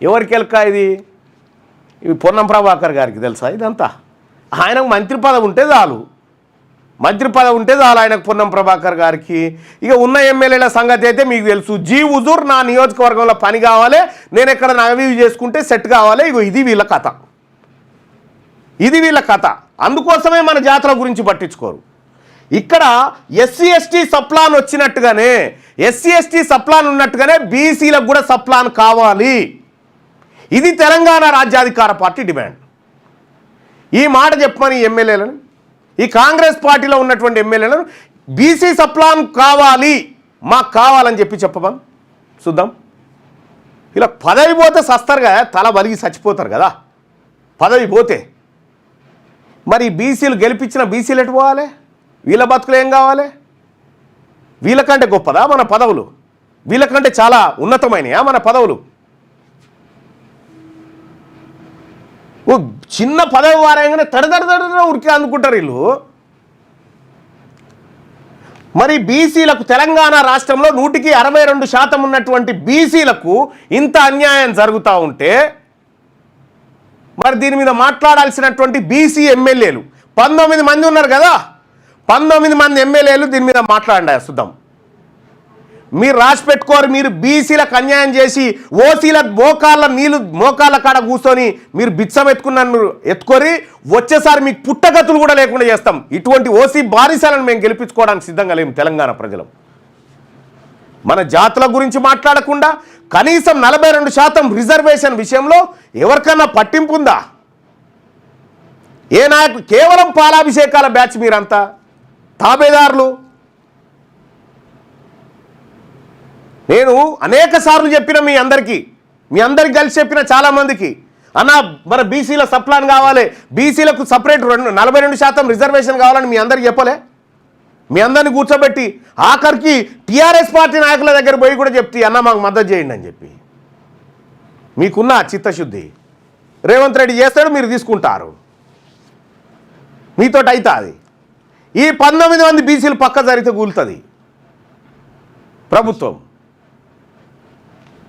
ఎవరికి ఎలక ఇది? ఇవి పొన్నం ప్రభాకర్ గారికి తెలుసా ఇదంతా? ఆయనకు మంత్రి పదవి ఉంటే చాలు, ఆయనకు పొన్నం ప్రభాకర్ గారికి. ఇక ఉన్న ఎమ్మెల్యేల సంగతి అయితే మీకు తెలుసు. జీ హుజూర్ నా నియోజకవర్గంలో పని కావాలి, నేను ఎక్కడ నగవీవి చేసుకుంటే సెట్ కావాలి. ఇగో ఇది వీళ్ళ కథ. అందుకోసమే మన జాతర గురించి పట్టించుకోరు. ఇక్కడ ఎస్సీ ఎస్టీ సప్లాన్ వచ్చినట్టుగానే, ఎస్సీ ఎస్టీ సప్లాన్ ఉన్నట్టుగానే బీసీలకు కూడా సప్లాన్ కావాలి. ఇది తెలంగాణ రాజ్యాధికార పార్టీ డిమాండ్. ఈ మాట చెప్పమని ఎమ్మెల్యేలను, ఈ కాంగ్రెస్ పార్టీలో ఉన్నటువంటి ఎమ్మెల్యేలను బీసీ సప్లాన్ కావాలి, మాకు కావాలని చెప్పమని చూద్దాం. ఇలా పదవి పోతే సస్తారు కదా, తల వలిగి చచ్చిపోతారు కదా పదవి పోతే. మరి బీసీలు గెలిపించిన బీసీలు ఎటు పోవాలి? వీళ్ళ బతుకులు ఏం కావాలి? వీళ్ళకంటే గొప్పదా మన పదవులు? వీళ్ళకంటే చాలా ఉన్నతమైనయా మన పదవులు? ఓ చిన్న పదవి వారంగానే తడదడ ఉరికి అందుకుంటారు వీళ్ళు. మరి బీసీలకు తెలంగాణ రాష్ట్రంలో 162% ఉన్నటువంటి బీసీలకు ఇంత అన్యాయం జరుగుతూ ఉంటే మరి దీని మీద మాట్లాడాల్సినటువంటి బీసీ ఎమ్మెల్యేలు 19 మంది ఉన్నారు కదా, 19 మంది ఎమ్మెల్యేలు దీని మీద మాట్లాడండి చూద్దాం. మీరు రాసి పెట్టుకోరు. మీరు బీసీలకు అన్యాయం చేసి ఓసీల మోకాళ్ళ కాడ కూర్చొని మీరు బిచ్చం ఎత్తుకొని వచ్చేసారి మీకు పుట్టగతులు కూడా లేకుండా చేస్తాం. ఇటువంటి ఓసీ బారిసాలను మేము గెలిపించుకోవడానికి సిద్ధంగా లేము తెలంగాణ ప్రజలు. మన జాతుల గురించి మాట్లాడకుండా కనీసం 42% రిజర్వేషన్ విషయంలో ఎవరికన్నా పట్టింపు ఉందా? ఏ నాయకు? కేవలం పాలాభిషేకాల బ్యాచ్ మీరంతా తాబేదారులు. నేను అనేక సార్లు చెప్పిన మీ అందరికీ కలిసి చెప్పిన చాలామందికి, అన్న మన బీసీల సప్లాన్ కావాలి, బీసీలకు సపరేట్ 42% రిజర్వేషన్ కావాలని మీ అందరికి చెప్పలే? మీ అందరిని కూర్చోబెట్టి ఆఖరికి టీఆర్ఎస్ పార్టీ నాయకుల దగ్గర పోయి కూడా చెప్తే అన్న మాకు మద్దతు చేయండి అని చెప్పి. మీకున్న చిత్తశుద్ధి రేవంత్ రెడ్డి చేస్తాడు, మీరు తీసుకుంటారు, మీతోటి అవుతుంది. ఈ 19 మంది బీసీలు పక్క జరిగితే కూలుతుంది ప్రభుత్వం.